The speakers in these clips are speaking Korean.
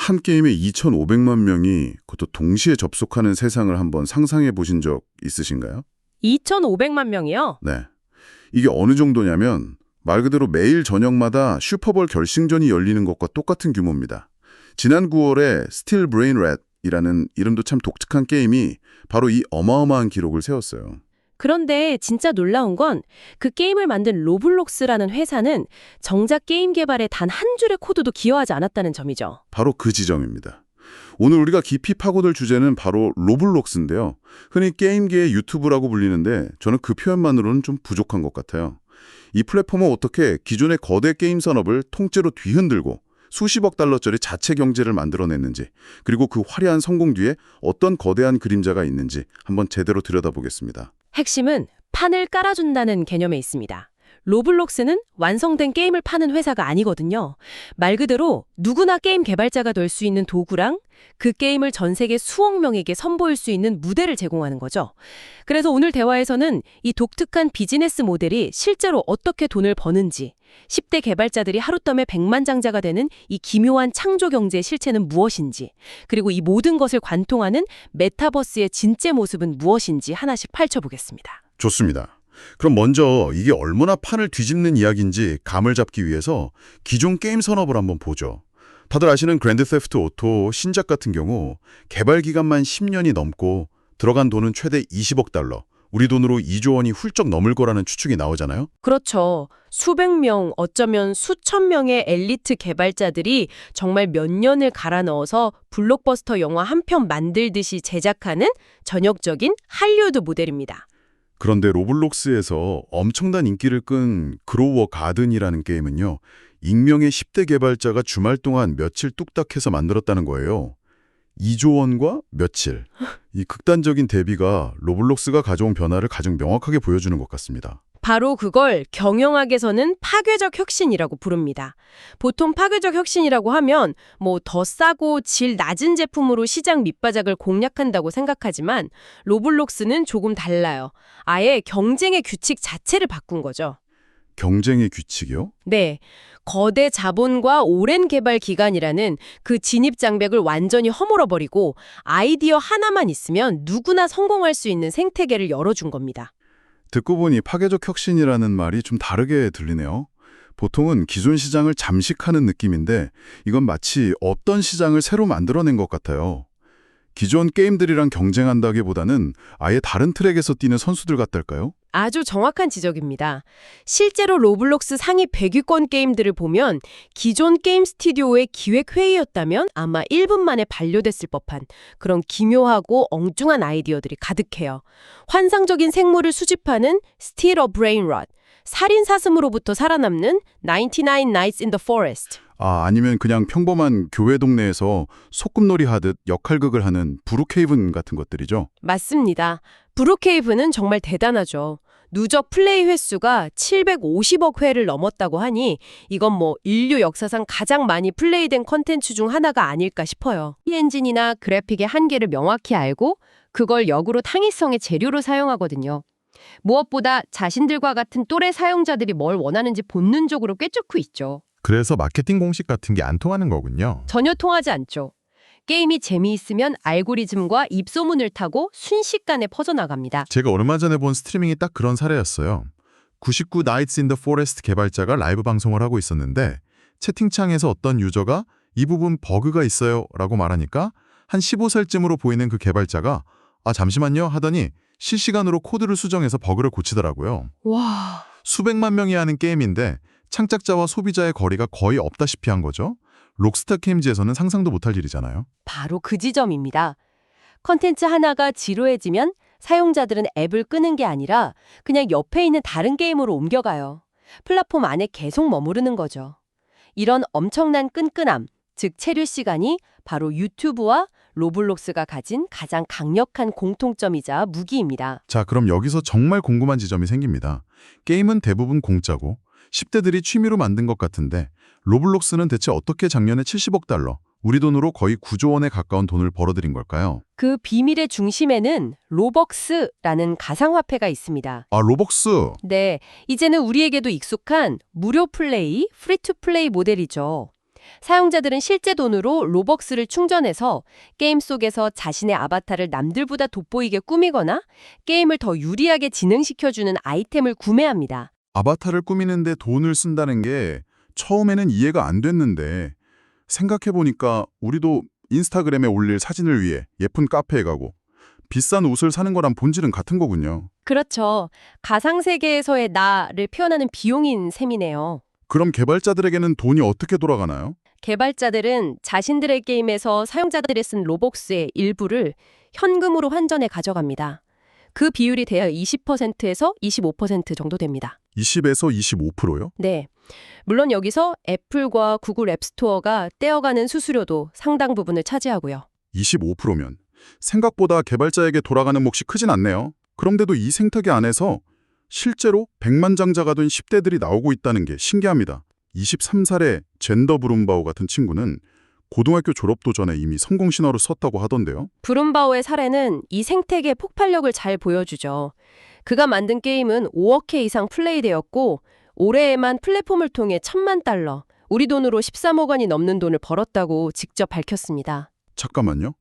한 게임에 2,500만 명이 그것도 동시에 접속하는 세상을 한번 상상해 보신 적 있으신가요? 2,500만 명이요? 네. 이게 어느 정도냐면 말 그대로 매일 저녁마다 슈퍼볼 결승전이 열리는 것과 똑같은 규모입니다. 지난 9월에 스틸 브레인 렛이라는 이름도 참 독특한 게임이 바로 이 어마어마한 기록을 세웠어요. 그런데 진짜 놀라운 건 그 게임을 만든 로블록스라는 회사는 정작 게임 개발에 단 한 줄의 코드도 기여하지 않았다는 점이죠. 바로 그 지점입니다. 오늘 우리가 깊이 파고들 주제는 바로 로블록스인데요. 흔히 게임계의 유튜브라고 불리는데 저는 그 표현만으로는 좀 부족한 것 같아요. 이 플랫폼은 어떻게 기존의 거대 게임 산업을 통째로 뒤흔들고 수십억 달러짜리 자체 경제를 만들어냈는지, 그리고 그 화려한 성공 뒤에 어떤 거대한 그림자가 있는지 한번 제대로 들여다보겠습니다. 핵심은 판을 깔아준다는 개념에 있습니다. 로블록스는 완성된 게임을 파는 회사가 아니거든요. 말 그대로 누구나 게임 개발자가 될 수 있는 도구랑 그 게임을 전 세계 수억 명에게 선보일 수 있는 무대를 제공하는 거죠. 그래서 오늘 대화에서는 이 독특한 비즈니스 모델이 실제로 어떻게 돈을 버는지, 10대 개발자들이 하루덤에 백만장자가 되는 이 기묘한 창조 경제의 실체는 무엇인지, 그리고 이 모든 것을 관통하는 메타버스의 진짜 모습은 무엇인지 하나씩 펼쳐보겠습니다. 좋습니다. 그럼 먼저 이게 얼마나 판을 뒤집는 이야기인지 감을 잡기 위해서 기존 게임 산업을 한번 보죠. 다들 아시는 그랜드 세프트 오토 신작 같은 경우 개발 기간만 10년이 넘고 들어간 돈은 최대 20억 달러, 우리 돈으로 2조 원이 훌쩍 넘을 거라는 추측이 나오잖아요. 그렇죠. 수백 명, 어쩌면 수천 명의 엘리트 개발자들이 정말 몇 년을 갈아 넣어서 블록버스터 영화 한 편 만들듯이 제작하는 전형적인 할리우드 모델입니다. 그런데 로블록스에서 엄청난 인기를 끈 그로워 가든이라는 게임은요, 익명의 10대 개발자가 주말 동안 며칠 뚝딱해서 만들었다는 거예요. 2조 원과 며칠. 이 극단적인 대비가 로블록스가 가져온 변화를 가장 명확하게 보여주는 것 같습니다. 바로 그걸 경영학에서는 파괴적 혁신이라고 부릅니다. 보통 파괴적 혁신이라고 하면 더 싸고 질 낮은 제품으로 시장 밑바닥을 공략한다고 생각하지만 로블록스는 조금 달라요. 아예 경쟁의 규칙 자체를 바꾼 거죠. 경쟁의 규칙이요? 네. 거대 자본과 오랜 개발 기간이라는 그 진입 장벽을 완전히 허물어버리고 아이디어 하나만 있으면 누구나 성공할 수 있는 생태계를 열어준 겁니다. 듣고 보니 파괴적 혁신이라는 말이 좀 다르게 들리네요. 보통은 기존 시장을 잠식하는 느낌인데 이건 마치 없던 시장을 새로 만들어낸 것 같아요. 기존 게임들이랑 경쟁한다기보다는 아예 다른 트랙에서 뛰는 선수들 같달까요? 아주 정확한 지적입니다. 실제로 로블록스 상위 100위권 게임들을 보면 기존 게임 스튜디오의 기획회의였다면 아마 1분 만에 반려됐을 법한 그런 기묘하고 엉뚱한 아이디어들이 가득해요. 환상적인 생물을 수집하는 Steal a Brain Rot, 살인사슴으로부터 살아남는 99 Nights in the Forest. 아니면 그냥 평범한 교회 동네에서 소꿉놀이 하듯 역할극을 하는 브룩헤이븐 같은 것들이죠. 맞습니다. 브룩헤이븐은 정말 대단하죠. 누적 플레이 횟수가 750억 회를 넘었다고 하니 이건 인류 역사상 가장 많이 플레이된 컨텐츠 중 하나가 아닐까 싶어요. 이 엔진이나 그래픽의 한계를 명확히 알고 그걸 역으로 창의성의 재료로 사용하거든요. 무엇보다 자신들과 같은 또래 사용자들이 뭘 원하는지 본능적으로 꿰뚫고 있죠. 그래서 마케팅 공식 같은 게 안 통하는 거군요. 전혀 통하지 않죠. 게임이 재미있으면 알고리즘과 입소문을 타고 순식간에 퍼져나갑니다. 제가 얼마 전에 본 스트리밍이 딱 그런 사례였어요. 99 Nights in the Forest 개발자가 라이브 방송을 하고 있었는데 채팅창에서 어떤 유저가 이 부분 버그가 있어요 라고 말하니까 한 15살쯤으로 보이는 그 개발자가 잠시만요 하더니 실시간으로 코드를 수정해서 버그를 고치더라고요. 와... 수백만 명이 하는 게임인데 창작자와 소비자의 거리가 거의 없다시피 한 거죠. 록스타 게임즈에서는 상상도 못할 일이잖아요. 바로 그 지점입니다. 컨텐츠 하나가 지루해지면 사용자들은 앱을 끄는 게 아니라 그냥 옆에 있는 다른 게임으로 옮겨가요. 플랫폼 안에 계속 머무르는 거죠. 이런 엄청난 끈끈함, 즉 체류 시간이 바로 유튜브와 로블록스가 가진 가장 강력한 공통점이자 무기입니다. 자, 그럼 여기서 정말 궁금한 지점이 생깁니다. 게임은 대부분 공짜고 10대들이 취미로 만든 것 같은데 로블록스는 대체 어떻게 작년에 70억 달러, 우리 돈으로 거의 9조 원에 가까운 돈을 벌어들인 걸까요? 그 비밀의 중심에는 로벅스라는 가상화폐가 있습니다. 로벅스! 네, 이제는 우리에게도 익숙한 무료 플레이, 프리투플레이 모델이죠. 사용자들은 실제 돈으로 로벅스를 충전해서 게임 속에서 자신의 아바타를 남들보다 돋보이게 꾸미거나 게임을 더 유리하게 진행시켜주는 아이템을 구매합니다. 아바타를 꾸미는데 돈을 쓴다는 게 처음에는 이해가 안 됐는데 생각해보니까 우리도 인스타그램에 올릴 사진을 위해 예쁜 카페에 가고 비싼 옷을 사는 거랑 본질은 같은 거군요. 그렇죠. 가상세계에서의 나를 표현하는 비용인 셈이네요. 그럼 개발자들에게는 돈이 어떻게 돌아가나요? 개발자들은 자신들의 게임에서 사용자들이 쓴 로벅스의 일부를 현금으로 환전해 가져갑니다. 그 비율이 대략 20%에서 25% 정도 됩니다. 20에서 25%요? 네. 물론 여기서 애플과 구글 앱스토어가 떼어가는 수수료도 상당 부분을 차지하고요. 25%면 생각보다 개발자에게 돌아가는 몫이 크진 않네요. 그런데도 이 생태계 안에서 실제로 백만장자가 된 10대들이 나오고 있다는 게 신기합니다. 23살의 젠더 브룸바우 같은 친구는 고등학교 졸업도 전에 이미 성공 신화로 썼다고 하던데요. 브룸바우의 사례는 이 생태계 폭발력을 잘 보여주죠. 그가 만든 게임은 5억 회 이상 플레이되었고 올해에만 플랫폼을 통해 $10,000,000, 우리 돈으로 13억 원이 넘는 돈을 벌었다고 직접 밝혔습니다. 잠깐만요.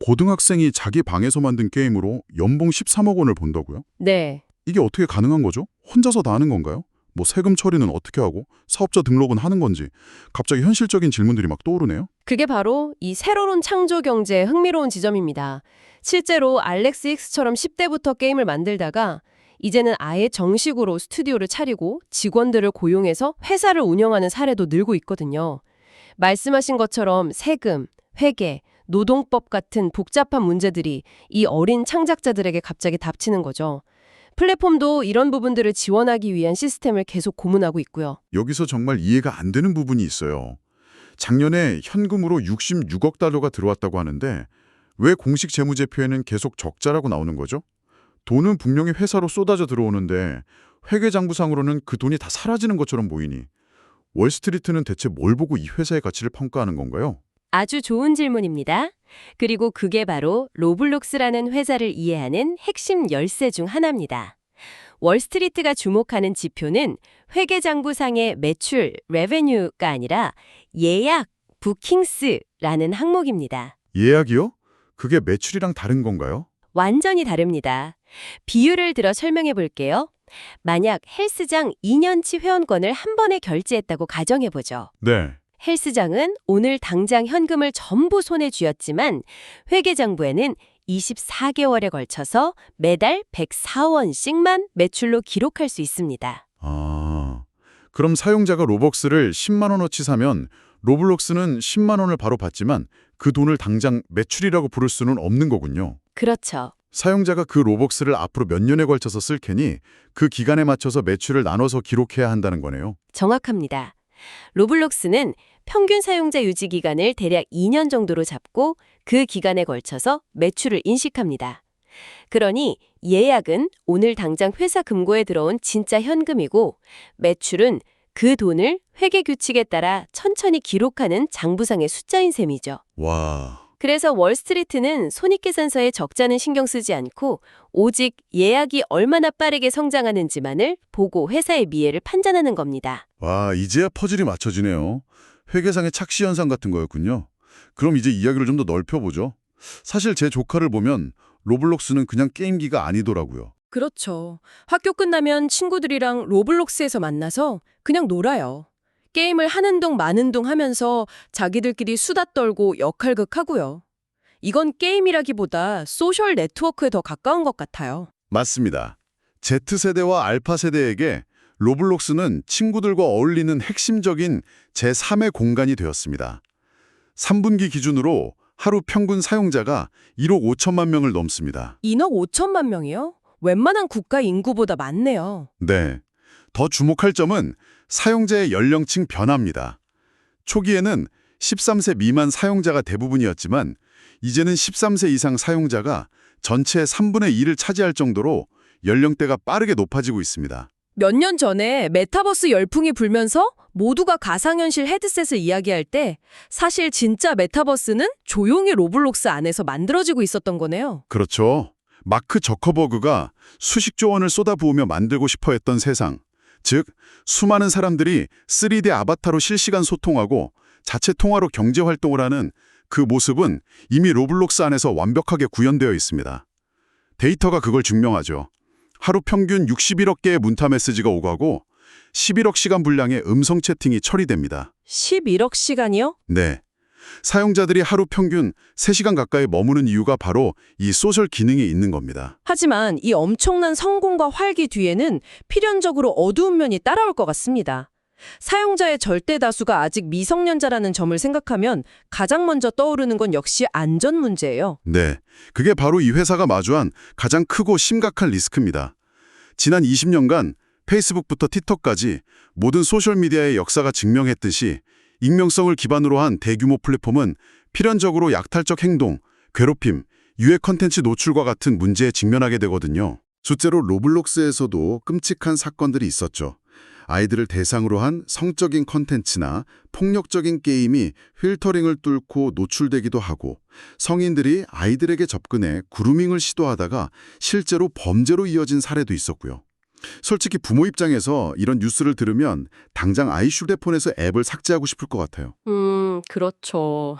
고등학생이 자기 방에서 만든 게임으로 연봉 13억 원을 번다고요? 네. 이게 어떻게 가능한 거죠? 혼자서 다 하는 건가요? 뭐 세금 처리는 어떻게 하고 사업자 등록은 하는 건지 갑자기 현실적인 질문들이 막 떠오르네요. 그게 바로 이 세로론 창조 경제의 흥미로운 지점입니다. 실제로 알렉스 힉스처럼 10대부터 게임을 만들다가 이제는 아예 정식으로 스튜디오를 차리고 직원들을 고용해서 회사를 운영하는 사례도 늘고 있거든요. 말씀하신 것처럼 세금, 회계, 노동법 같은 복잡한 문제들이 이 어린 창작자들에게 갑자기 닥치는 거죠. 플랫폼도 이런 부분들을 지원하기 위한 시스템을 계속 고문하고 있고요. 여기서 정말 이해가 안 되는 부분이 있어요. 작년에 현금으로 66억 달러가 들어왔다고 하는데 왜 공식 재무제표에는 계속 적자라고 나오는 거죠? 돈은 분명히 회사로 쏟아져 들어오는데 회계장부상으로는 그 돈이 다 사라지는 것처럼 보이니 월스트리트는 대체 뭘 보고 이 회사의 가치를 평가하는 건가요? 아주 좋은 질문입니다. 그리고 그게 바로 로블록스라는 회사를 이해하는 핵심 열쇠 중 하나입니다. 월스트리트가 주목하는 지표는 회계장부상의 매출, 레베뉴가 아니라 예약, 부킹스라는 항목입니다. 예약이요? 그게 매출이랑 다른 건가요? 완전히 다릅니다. 비유를 들어 설명해 볼게요. 만약 헬스장 2년치 회원권을 한 번에 결제했다고 가정해보죠. 네. 헬스장은 오늘 당장 현금을 전부 손에 쥐었지만 회계장부에는 24개월에 걸쳐서 매달 104원씩만 매출로 기록할 수 있습니다. 아, 그럼 사용자가 로벅스를 10만 원어치 사면 로블록스는 10만 원을 바로 받지만 그 돈을 당장 매출이라고 부를 수는 없는 거군요. 그렇죠. 사용자가 그 로벅스를 앞으로 몇 년에 걸쳐서 쓸 테니 그 기간에 맞춰서 매출을 나눠서 기록해야 한다는 거네요. 정확합니다. 로블록스는 평균 사용자 유지 기간을 대략 2년 정도로 잡고 그 기간에 걸쳐서 매출을 인식합니다. 그러니 예약은 오늘 당장 회사 금고에 들어온 진짜 현금이고 매출은 그 돈을 회계 규칙에 따라 천천히 기록하는 장부상의 숫자인 셈이죠. 와, 그래서 월스트리트는 손익계산서에 적자는 신경 쓰지 않고 오직 예약이 얼마나 빠르게 성장하는지만을 보고 회사의 미래를 판단하는 겁니다. 와, 이제야 퍼즐이 맞춰지네요. 회계상의 착시 현상 같은 거였군요. 그럼 이제 이야기를 좀 더 넓혀보죠. 사실 제 조카를 보면 로블록스는 그냥 게임기가 아니더라고요. 그렇죠. 학교 끝나면 친구들이랑 로블록스에서 만나서 그냥 놀아요. 게임을 하는 동 마는 동 하면서 자기들끼리 수다 떨고 역할극하고요. 이건 게임이라기보다 소셜 네트워크에 더 가까운 것 같아요. 맞습니다. Z세대와 알파세대에게 로블록스는 친구들과 어울리는 핵심적인 제3의 공간이 되었습니다. 3분기 기준으로 하루 평균 사용자가 1억 5천만 명을 넘습니다. 1억 5천만 명이요? 웬만한 국가 인구보다 많네요. 네. 더 주목할 점은 사용자의 연령층 변화입니다. 초기에는 13세 미만 사용자가 대부분이었지만 이제는 13세 이상 사용자가 전체의 3분의 2를 차지할 정도로 연령대가 빠르게 높아지고 있습니다. 몇 년 전에 메타버스 열풍이 불면서 모두가 가상현실 헤드셋을 이야기할 때 사실 진짜 메타버스는 조용히 로블록스 안에서 만들어지고 있었던 거네요. 그렇죠. 마크 저커버그가 수십조 원을 쏟아부으며 만들고 싶어 했던 세상. 즉, 수많은 사람들이 3D 아바타로 실시간 소통하고 자체 통화로 경제 활동을 하는 그 모습은 이미 로블록스 안에서 완벽하게 구현되어 있습니다. 데이터가 그걸 증명하죠. 하루 평균 61억 개의 문자 메시지가 오가고 11억 시간 분량의 음성 채팅이 처리됩니다. 11억 시간이요? 네. 사용자들이 하루 평균 3시간 가까이 머무는 이유가 바로 이 소셜 기능이 있는 겁니다. 하지만 이 엄청난 성공과 활기 뒤에는 필연적으로 어두운 면이 따라올 것 같습니다. 사용자의 절대 다수가 아직 미성년자라는 점을 생각하면 가장 먼저 떠오르는 건 역시 안전 문제예요. 네. 그게 바로 이 회사가 마주한 가장 크고 심각한 리스크입니다. 지난 20년간 페이스북부터 틱톡까지 모든 소셜미디어의 역사가 증명했듯이 익명성을 기반으로 한 대규모 플랫폼은 필연적으로 약탈적 행동, 괴롭힘, 유해 컨텐츠 노출과 같은 문제에 직면하게 되거든요. 실제로 로블록스에서도 끔찍한 사건들이 있었죠. 아이들을 대상으로 한 성적인 컨텐츠나 폭력적인 게임이 필터링을 뚫고 노출되기도 하고 성인들이 아이들에게 접근해 그루밍을 시도하다가 실제로 범죄로 이어진 사례도 있었고요. 솔직히 부모 입장에서 이런 뉴스를 들으면 당장 아이 휴대폰에서 앱을 삭제하고 싶을 것 같아요. 그렇죠.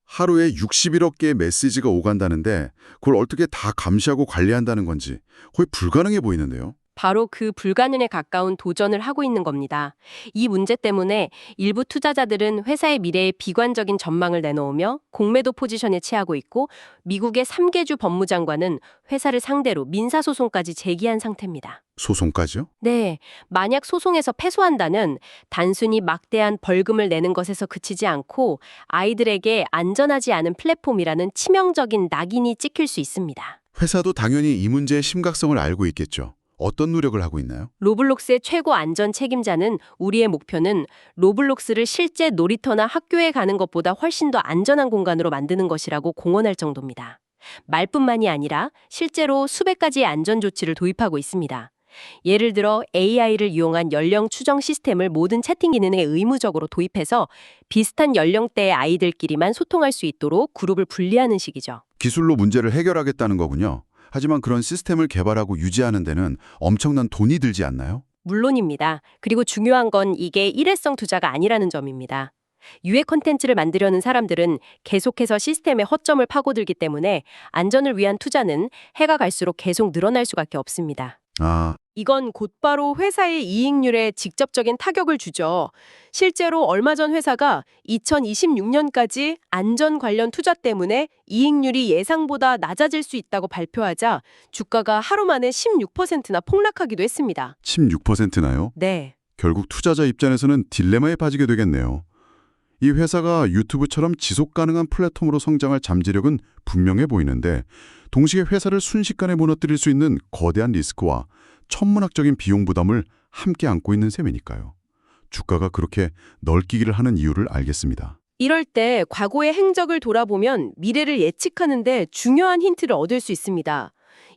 하루에 61억 개의 메시지가 오간다는데 그걸 어떻게 다 감시하고 관리한다는 건지 거의 불가능해 보이는데요. 바로 그 불가능에 가까운 도전을 하고 있는 겁니다. 이 문제 때문에 일부 투자자들은 회사의 미래에 비관적인 전망을 내놓으며 공매도 포지션에 취하고 있고 미국의 3개주 법무장관은 회사를 상대로 민사소송까지 제기한 상태입니다. 소송까지요? 네, 만약 소송에서 패소한다면 단순히 막대한 벌금을 내는 것에서 그치지 않고 아이들에게 안전하지 않은 플랫폼이라는 치명적인 낙인이 찍힐 수 있습니다. 회사도 당연히 이 문제의 심각성을 알고 있겠죠. 어떤 노력을 하고 있나요? 로블록스의 최고 안전 책임자는 우리의 목표는 로블록스를 실제 놀이터나 학교에 가는 것보다 훨씬 더 안전한 공간으로 만드는 것이라고 공언할 정도입니다. 말뿐만이 아니라 실제로 수백 가지의 안전 조치를 도입하고 있습니다. 예를 들어 AI를 이용한 연령 추정 시스템을 모든 채팅 기능에 의무적으로 도입해서 비슷한 연령대의 아이들끼리만 소통할 수 있도록 그룹을 분리하는 식이죠. 기술로 문제를 해결하겠다는 거군요. 하지만 그런 시스템을 개발하고 유지하는 데는 엄청난 돈이 들지 않나요? 물론입니다. 그리고 중요한 건 이게 일회성 투자가 아니라는 점입니다. 유해 콘텐츠를 만들려는 사람들은 계속해서 시스템의 허점을 파고들기 때문에 안전을 위한 투자는 해가 갈수록 계속 늘어날 수밖에 없습니다. 이건 곧바로 회사의 이익률에 직접적인 타격을 주죠. 실제로 얼마 전 회사가 2026년까지 안전 관련 투자 때문에 이익률이 예상보다 낮아질 수 있다고 발표하자 주가가 하루 만에 16%나 폭락하기도 했습니다. 16%나요? 네. 결국 투자자 입장에서는 딜레마에 빠지게 되겠네요. 이 회사가 유튜브처럼 지속 가능한 플랫폼으로 성장할 잠재력은 분명해 보이는데 동시에 회사를 순식간에 무너뜨릴 수 있는 거대한 리스크와 천문학적인 비용 부담을 함께 안고 있는 셈이니까요. 주가가 그렇게 널뛰기를 하는 이유를 알겠습니다. 이럴 때 과거의 행적을 돌아보면 미래를 예측하는데 중요한 힌트를 얻을 수 있습니다.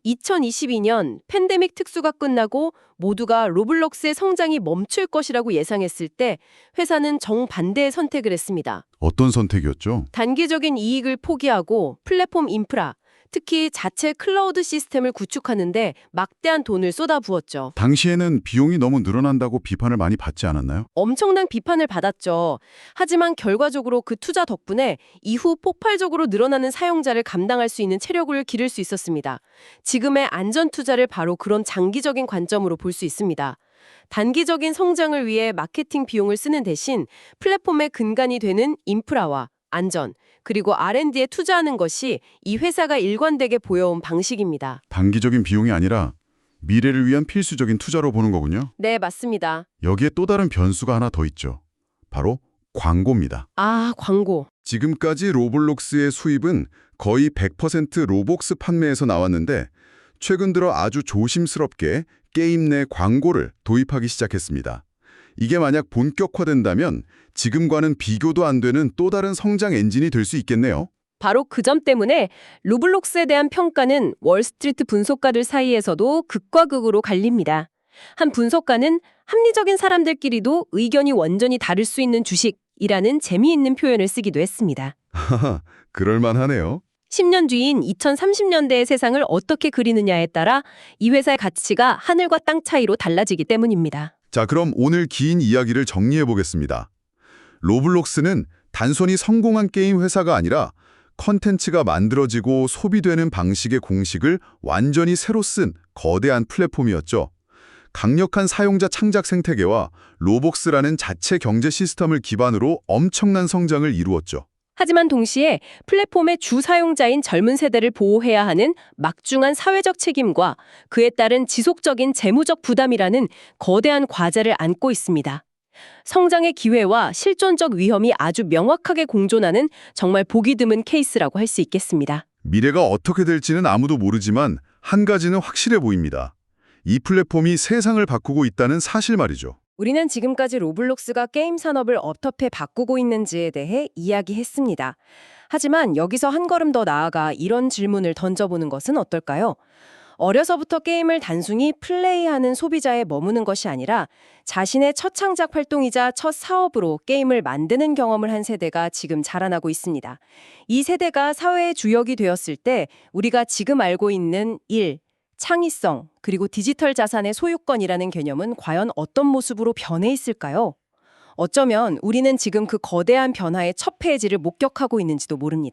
2022년 팬데믹 특수가 끝나고 모두가 로블록스의 성장이 멈출 것이라고 예상했을 때 회사는 정반대의 선택을 했습니다. 어떤 선택이었죠? 단기적인 이익을 포기하고 플랫폼 인프라, 특히 자체 클라우드 시스템을 구축하는데 막대한 돈을 쏟아부었죠. 당시에는 비용이 너무 늘어난다고 비판을 많이 받지 않았나요? 엄청난 비판을 받았죠. 하지만 결과적으로 그 투자 덕분에 이후 폭발적으로 늘어나는 사용자를 감당할 수 있는 체력을 기를 수 있었습니다. 지금의 안전 투자를 바로 그런 장기적인 관점으로 볼 수 있습니다. 단기적인 성장을 위해 마케팅 비용을 쓰는 대신 플랫폼의 근간이 되는 인프라와 안전, 그리고 R&D에 투자하는 것이 이 회사가 일관되게 보여온 방식입니다. 단기적인 비용이 아니라 미래를 위한 필수적인 투자로 보는 거군요. 네, 맞습니다. 여기에 또 다른 변수가 하나 더 있죠. 바로 광고입니다. 광고. 지금까지 로블록스의 수입은 거의 100% 로복스 판매에서 나왔는데 최근 들어 아주 조심스럽게 게임 내 광고를 도입하기 시작했습니다. 이게 만약 본격화된다면 지금과는 비교도 안 되는 또 다른 성장 엔진이 될 수 있겠네요. 바로 그 점 때문에 로블록스에 대한 평가는 월스트리트 분석가들 사이에서도 극과 극으로 갈립니다. 한 분석가는 합리적인 사람들끼리도 의견이 완전히 다를 수 있는 주식이라는 재미있는 표현을 쓰기도 했습니다. 하하, 그럴만하네요. 10년 뒤인 2030년대의 세상을 어떻게 그리느냐에 따라 이 회사의 가치가 하늘과 땅 차이로 달라지기 때문입니다. 자, 그럼 오늘 긴 이야기를 정리해 보겠습니다. 로블록스는 단순히 성공한 게임 회사가 아니라 컨텐츠가 만들어지고 소비되는 방식의 공식을 완전히 새로 쓴 거대한 플랫폼이었죠. 강력한 사용자 창작 생태계와 로벅스라는 자체 경제 시스템을 기반으로 엄청난 성장을 이루었죠. 하지만 동시에 플랫폼의 주 사용자인 젊은 세대를 보호해야 하는 막중한 사회적 책임과 그에 따른 지속적인 재무적 부담이라는 거대한 과제를 안고 있습니다. 성장의 기회와 실존적 위험이 아주 명확하게 공존하는 정말 보기 드문 케이스라고 할 수 있겠습니다. 미래가 어떻게 될지는 아무도 모르지만 한 가지는 확실해 보입니다. 이 플랫폼이 세상을 바꾸고 있다는 사실 말이죠. 우리는 지금까지 로블록스가 게임 산업을 어떻게 바꾸고 있는지에 대해 이야기했습니다. 하지만 여기서 한 걸음 더 나아가 이런 질문을 던져보는 것은 어떨까요? 어려서부터 게임을 단순히 플레이하는 소비자에 머무는 것이 아니라 자신의 첫 창작 활동이자 첫 사업으로 게임을 만드는 경험을 한 세대가 지금 자라나고 있습니다. 이 세대가 사회의 주역이 되었을 때 우리가 지금 알고 있는 일, 창의성, 그리고 디지털 자산의 소유권이라는 개념은 과연 어떤 모습으로 변해 있을까요? 어쩌면 우리는 지금 그 거대한 변화의 첫 페이지를 목격하고 있는지도 모릅니다.